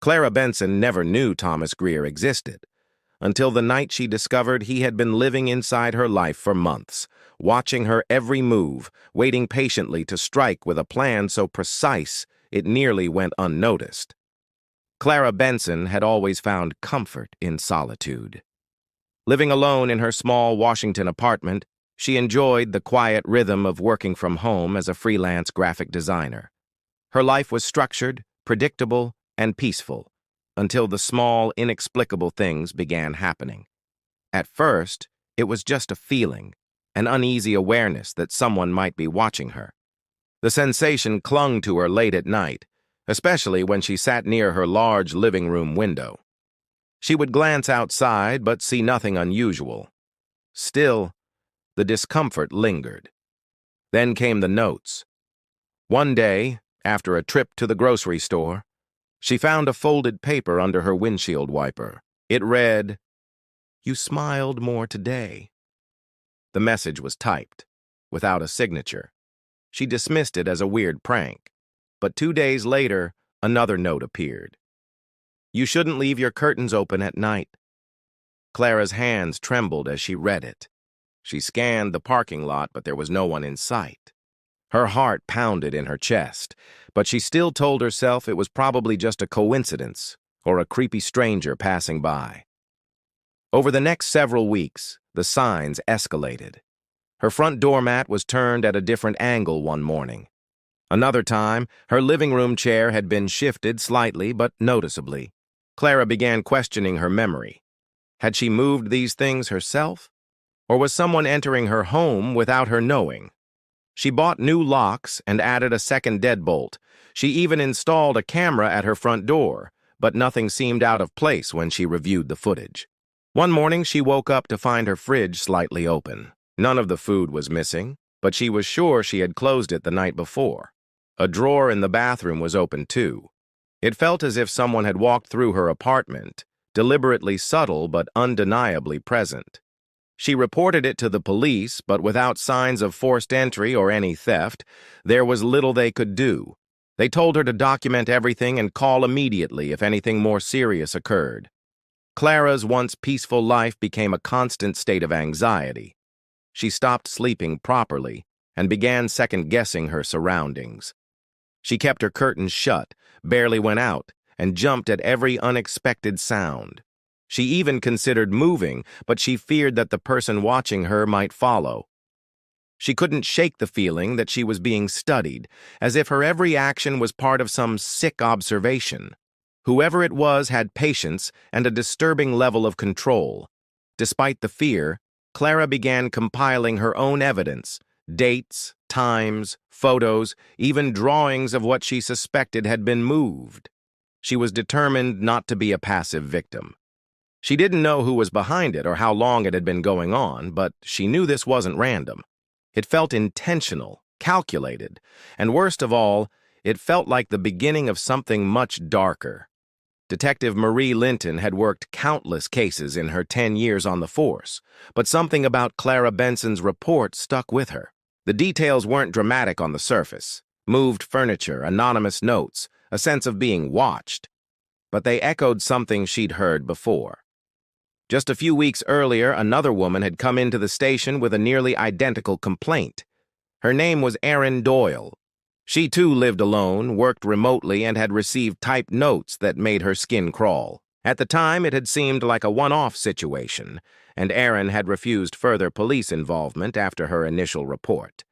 Clara Benson never knew Thomas Greer existed, until the night she discovered he had been living inside her life for months, watching her every move, waiting patiently to strike with a plan so precise it nearly went unnoticed. Clara Benson had always found comfort in solitude. Living alone in her small Washington apartment, she enjoyed the quiet rhythm of working from home as a freelance graphic designer. Her life was structured, predictable, and peaceful, until the small, inexplicable things began happening. At first, it was just a feeling, an uneasy awareness that someone might be watching her. The sensation clung to her late at night, especially when she sat near her large living room window. She would glance outside but see nothing unusual. Still, the discomfort lingered. Then came the notes. One day, after a trip to the grocery store, she found a folded paper under her windshield wiper. It read, "You smiled more today." The message was typed, without a signature. She dismissed it as a weird prank, but 2 days later, another note appeared. "You shouldn't leave your curtains open at night." Clara's hands trembled as she read it. She scanned the parking lot, but there was no one in sight. Her heart pounded in her chest, but she still told herself it was probably just a coincidence or a creepy stranger passing by. Over the next several weeks, the signs escalated. Her front doormat was turned at a different angle one morning. Another time, her living room chair had been shifted slightly but noticeably. Clara began questioning her memory. Had she moved these things herself? Or was someone entering her home without her knowing? She bought new locks and added a second deadbolt. She even installed a camera at her front door, but nothing seemed out of place when she reviewed the footage. One morning, she woke up to find her fridge slightly open. None of the food was missing, but she was sure she had closed it the night before. A drawer in the bathroom was open too. It felt as if someone had walked through her apartment, deliberately subtle but undeniably present. She reported it to the police, but without signs of forced entry or any theft, there was little they could do. They told her to document everything and call immediately if anything more serious occurred. Clara's once peaceful life became a constant state of anxiety. She stopped sleeping properly and began second-guessing her surroundings. She kept her curtains shut, barely went out, and jumped at every unexpected sound. She even considered moving, but she feared that the person watching her might follow. She couldn't shake the feeling that she was being studied, as if her every action was part of some sick observation. Whoever it was had patience and a disturbing level of control. Despite the fear, Clara began compiling her own evidence, dates, times, photos, even drawings of what she suspected had been moved. She was determined not to be a passive victim. She didn't know who was behind it or how long it had been going on, but she knew this wasn't random. It felt intentional, calculated, and worst of all, it felt like the beginning of something much darker. Detective Marie Linton had worked countless cases in her 10 years on the force, but something about Clara Benson's report stuck with her. The details weren't dramatic on the surface. Moved furniture, anonymous notes, a sense of being watched. But they echoed something she'd heard before. Just a few weeks earlier, another woman had come into the station with a nearly identical complaint. Her name was Erin Doyle. She too lived alone, worked remotely, and had received typed notes that made her skin crawl. At the time, it had seemed like a one-off situation, and Erin had refused further police involvement after her initial report.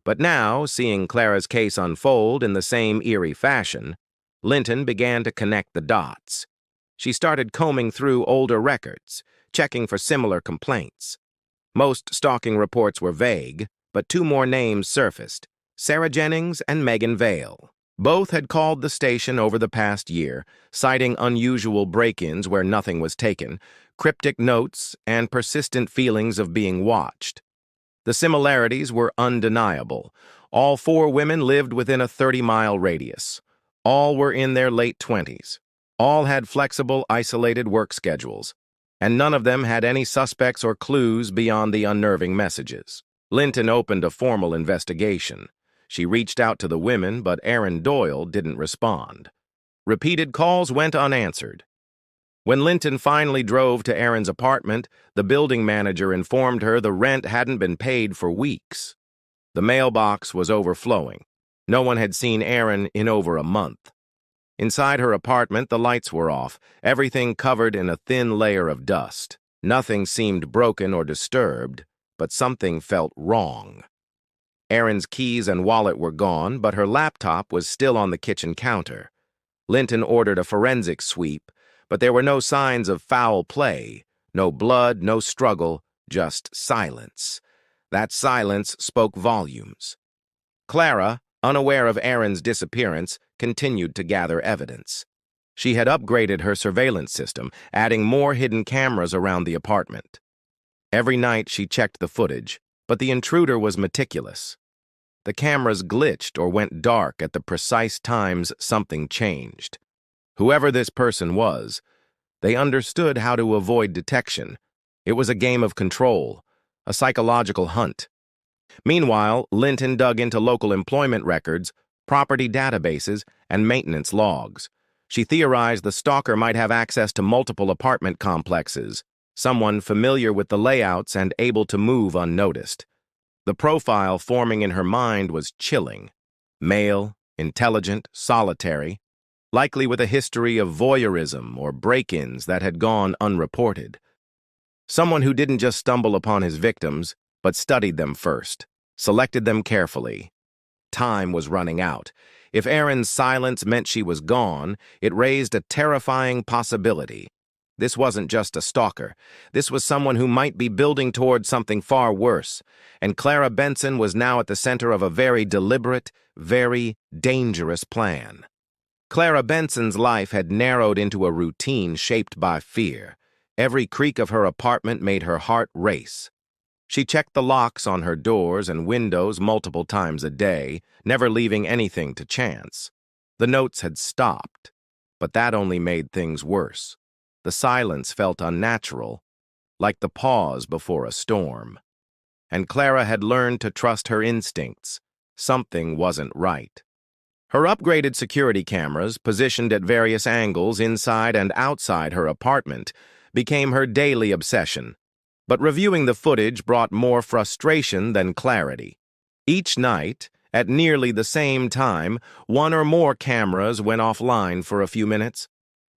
But now, seeing Clara's case unfold in the same eerie fashion, Linton began to connect the dots. She started combing through older records, checking for similar complaints. Most stalking reports were vague, but 2 more names surfaced: Sarah Jennings and Megan Vale. Both had called the station over the past year, citing unusual break-ins where nothing was taken, cryptic notes, and persistent feelings of being watched. The similarities were undeniable. All 4 women lived within a 30-mile radius. All were in their late 20s. All had flexible, isolated work schedules, and none of them had any suspects or clues beyond the unnerving messages. Linton opened a formal investigation. She reached out to the women, but Erin Doyle didn't respond. Repeated calls went unanswered. When Linton finally drove to Aaron's apartment, the building manager informed her the rent hadn't been paid for weeks. The mailbox was overflowing. No one had seen Aaron in over a month. Inside her apartment, the lights were off, everything covered in a thin layer of dust. Nothing seemed broken or disturbed, but something felt wrong. Aaron's keys and wallet were gone, but her laptop was still on the kitchen counter. Linton ordered a forensic sweep, but there were no signs of foul play, no blood, no struggle, just silence. That silence spoke volumes. Clara, unaware of Aaron's disappearance, continued to gather evidence. She had upgraded her surveillance system, adding more hidden cameras around the apartment. Every night she checked the footage, but the intruder was meticulous. The cameras glitched or went dark at the precise times something changed. Whoever this person was, they understood how to avoid detection. It was a game of control, a psychological hunt. Meanwhile, Linton dug into local employment records, property databases, and maintenance logs. She theorized the stalker might have access to multiple apartment complexes, someone familiar with the layouts and able to move unnoticed. The profile forming in her mind was chilling. Male, intelligent, solitary, likely with a history of voyeurism or break-ins that had gone unreported. Someone who didn't just stumble upon his victims, but studied them first, selected them carefully. Time was running out. If Aaron's silence meant she was gone, it raised a terrifying possibility. This wasn't just a stalker. This was someone who might be building toward something far worse, and Clara Benson was now at the center of a very deliberate, very dangerous plan. Clara Benson's life had narrowed into a routine shaped by fear. Every creak of her apartment made her heart race. She checked the locks on her doors and windows multiple times a day, never leaving anything to chance. The notes had stopped, but that only made things worse. The silence felt unnatural, like the pause before a storm. And Clara had learned to trust her instincts. Something wasn't right. Her upgraded security cameras, positioned at various angles inside and outside her apartment, became her daily obsession. But reviewing the footage brought more frustration than clarity. Each night, at nearly the same time, one or more cameras went offline for a few minutes.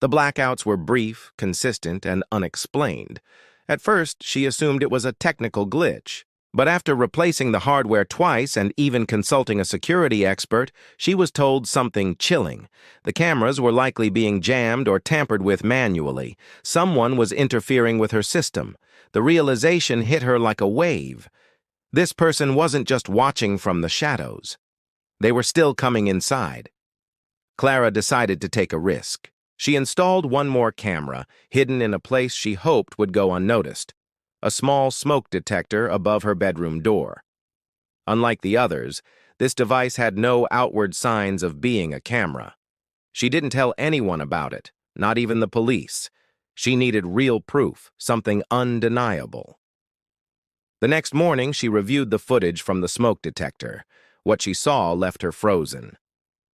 The blackouts were brief, consistent, and unexplained. At first, she assumed it was a technical glitch. But after replacing the hardware twice and even consulting a security expert, she was told something chilling. The cameras were likely being jammed or tampered with manually. Someone was interfering with her system. The realization hit her like a wave. This person wasn't just watching from the shadows. They were still coming inside. Clara decided to take a risk. She installed one more camera, hidden in a place she hoped would go unnoticed. A small smoke detector above her bedroom door. Unlike the others, this device had no outward signs of being a camera. She didn't tell anyone about it, not even the police. She needed real proof, something undeniable. The next morning, she reviewed the footage from the smoke detector. What she saw left her frozen.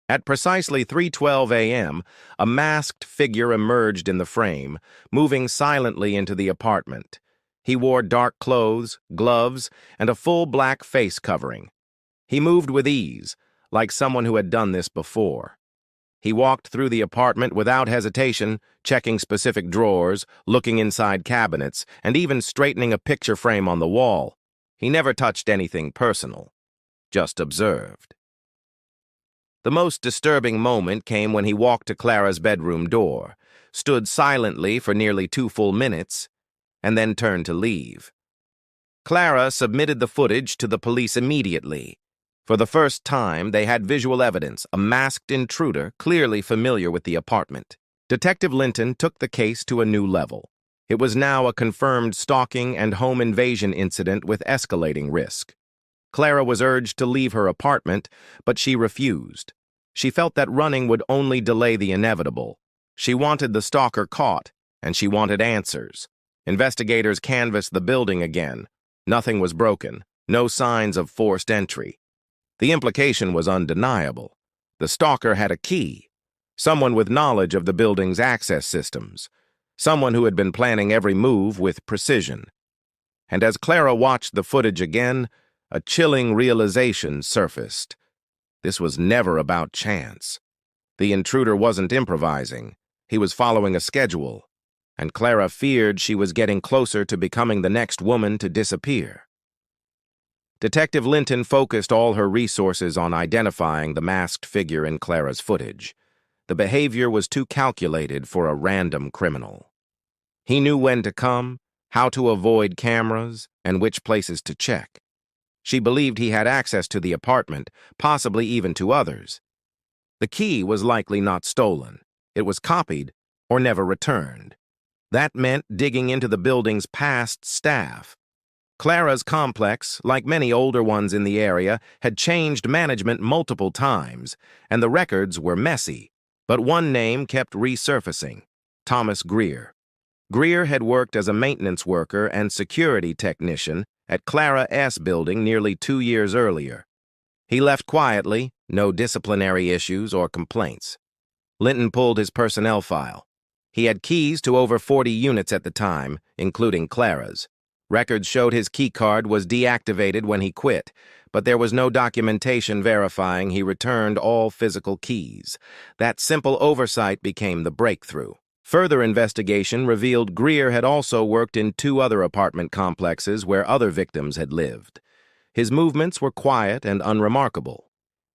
At precisely 3:12 a.m., a masked figure emerged in the frame, moving silently into the apartment. He wore dark clothes, gloves, and a full black face covering. He moved with ease, like someone who had done this before. He walked through the apartment without hesitation, checking specific drawers, looking inside cabinets, and even straightening a picture frame on the wall. He never touched anything personal, just observed. The most disturbing moment came when he walked to Clara's bedroom door, stood silently for nearly 2 full minutes, and then turned to leave. Clara submitted the footage to the police immediately. For the first time, they had visual evidence, a masked intruder clearly familiar with the apartment. Detective Linton took the case to a new level. It was now a confirmed stalking and home invasion incident with escalating risk. Clara was urged to leave her apartment, but she refused. She felt that running would only delay the inevitable. She wanted the stalker caught, and she wanted answers. Investigators canvassed the building again. Nothing was broken, no signs of forced entry. The implication was undeniable. The stalker had a key. someone with knowledge of the building's access systems, someone who had been planning every move with precision. And as Clara watched the footage again, a chilling realization surfaced. This was never about chance. The intruder wasn't improvising. He was following a schedule, and Clara feared she was getting closer to becoming the next woman to disappear. Detective Linton focused all her resources on identifying the masked figure in Clara's footage. The behavior was too calculated for a random criminal. He knew when to come, how to avoid cameras, and which places to check. She believed he had access to the apartment, possibly even to others. The key was likely not stolen. It was copied or never returned. That meant digging into the building's past staff. Clara's complex, like many older ones in the area, had changed management multiple times, and the records were messy. But one name kept resurfacing: Thomas Greer. Greer had worked as a maintenance worker and security technician at Clara S. building nearly 2 years earlier. He left quietly, no disciplinary issues or complaints. Linton pulled his personnel file. He had keys to over 40 units at the time, including Clara's. Records showed his keycard was deactivated when he quit, but there was no documentation verifying he returned all physical keys. That simple oversight became the breakthrough. Further investigation revealed Greer had also worked in 2 other apartment complexes where other victims had lived. His movements were quiet and unremarkable.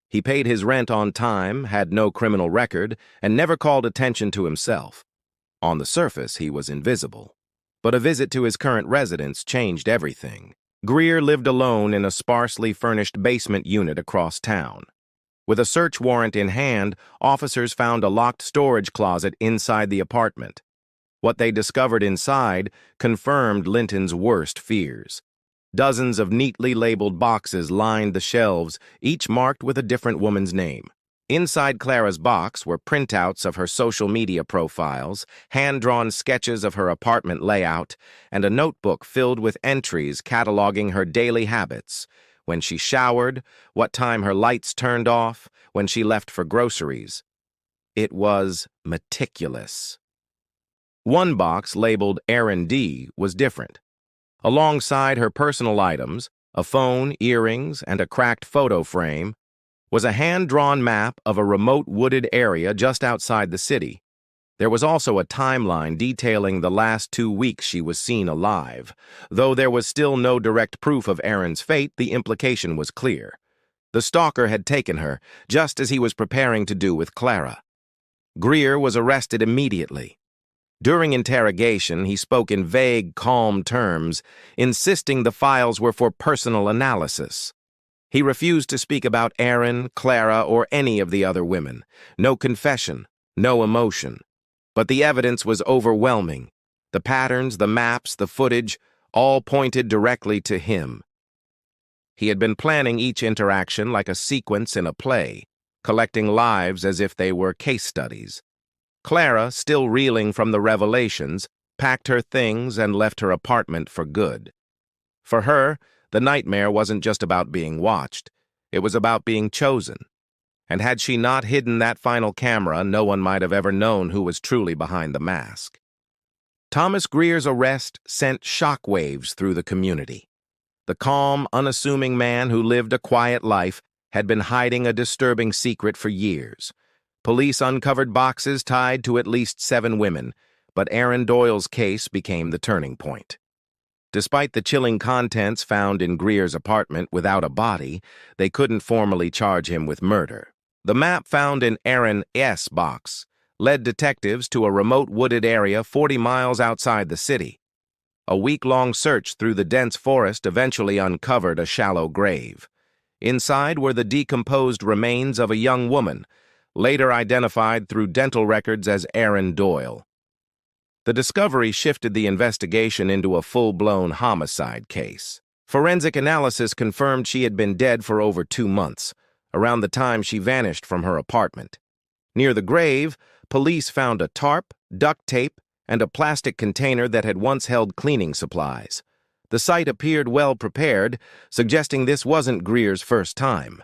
He paid his rent on time, had no criminal record, and never called attention to himself. On the surface, he was invisible. But a visit to his current residence changed everything. Greer lived alone in a sparsely furnished basement unit across town. With a search warrant in hand, officers found a locked storage closet inside the apartment. What they discovered inside confirmed Linton's worst fears. Dozens of neatly labeled boxes lined the shelves, each marked with a different woman's name. Inside Clara's box were printouts of her social media profiles, hand-drawn sketches of her apartment layout, and a notebook filled with entries cataloging her daily habits: when she showered, what time her lights turned off, when she left for groceries. It was meticulous. One box, labeled Aaron D., was different. Alongside her personal items, a phone, earrings, and a cracked photo frame, was a hand-drawn map of a remote wooded area just outside the city. There was also a timeline detailing the last 2 weeks she was seen alive. Though there was still no direct proof of Aaron's fate, the implication was clear. The stalker had taken her, just as he was preparing to do with Clara. Greer was arrested immediately. During interrogation, he spoke in vague, calm terms, insisting the files were for personal analysis. He refused to speak about Aaron, Clara, or any of the other women. No confession, no emotion. But the evidence was overwhelming. The patterns, the maps, the footage, all pointed directly to him. He had been planning each interaction like a sequence in a play, collecting lives as if they were case studies. Clara, still reeling from the revelations, packed her things and left her apartment for good. For her, the nightmare wasn't just about being watched. It was about being chosen. And had she not hidden that final camera, no one might have ever known who was truly behind the mask. Thomas Greer's arrest sent shockwaves through the community. The calm, unassuming man who lived a quiet life had been hiding a disturbing secret for years. Police uncovered boxes tied to at least 7 women, but Aaron Doyle's case became the turning point. Despite the chilling contents found in Greer's apartment without a body, they couldn't formally charge him with murder. The map found in Aaron S. box led detectives to a remote wooded area 40 miles outside the city. A week-long search through the dense forest eventually uncovered a shallow grave. Inside were the decomposed remains of a young woman, later identified through dental records as Aaron Doyle. The discovery shifted the investigation into a full-blown homicide case. Forensic analysis confirmed she had been dead for over 2 months, around the time she vanished from her apartment. Near the grave, police found a tarp, duct tape, and a plastic container that had once held cleaning supplies. The site appeared well prepared, suggesting this wasn't Greer's first time.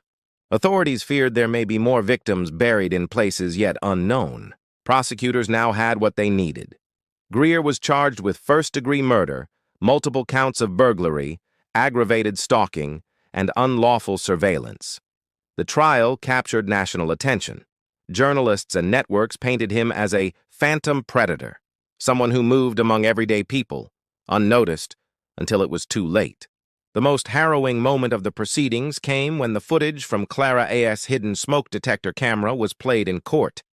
Authorities feared there may be more victims buried in places yet unknown. Prosecutors now had what they needed. Greer was charged with first-degree murder, multiple counts of burglary, aggravated stalking, and unlawful surveillance. The trial captured national attention. Journalists and networks painted him as a phantom predator, someone who moved among everyday people, unnoticed, until it was too late. The most harrowing moment of the proceedings came when the footage from Clara A.'s hidden smoke detector camera was played in court.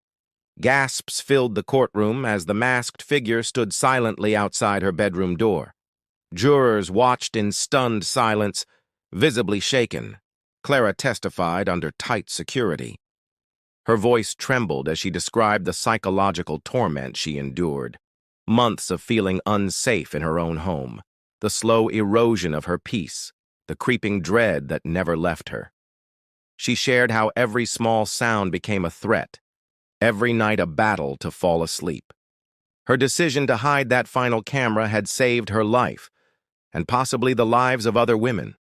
Gasps filled the courtroom as the masked figure stood silently outside her bedroom door. Jurors watched in stunned silence, visibly shaken. Clara testified under tight security. Her voice trembled as she described the psychological torment she endured. Months of feeling unsafe in her own home, the slow erosion of her peace, the creeping dread that never left her. She shared how every small sound became a threat, every night a battle to fall asleep. Her decision to hide that final camera had saved her life, and possibly the lives of other women.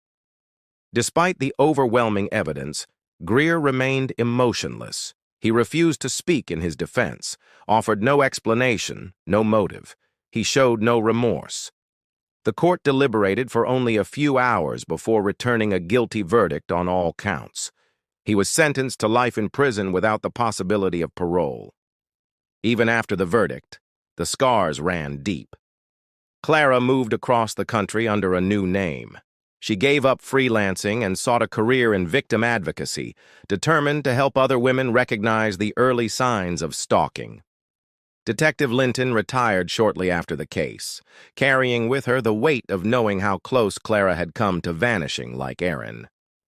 Despite the overwhelming evidence, Greer remained emotionless. He refused to speak in his defense, offered no explanation, no motive. He showed no remorse. The court deliberated for only a few hours before returning a guilty verdict on all counts. He was sentenced to life in prison without the possibility of parole. Even after the verdict, the scars ran deep. Clara moved across the country under a new name. She gave up freelancing and sought a career in victim advocacy, determined to help other women recognize the early signs of stalking. Detective Linton retired shortly after the case, carrying with her the weight of knowing how close Clara had come to vanishing like Erin.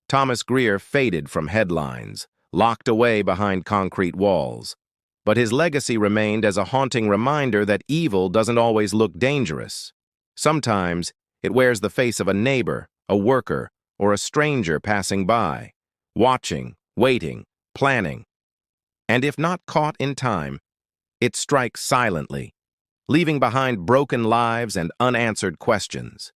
Thomas Greer faded from headlines, locked away behind concrete walls. But his legacy remained as a haunting reminder that evil doesn't always look dangerous. Sometimes it wears the face of a neighbor, a worker, or a stranger passing by, watching, waiting, planning. And if not caught in time, it strikes silently, leaving behind broken lives and unanswered questions.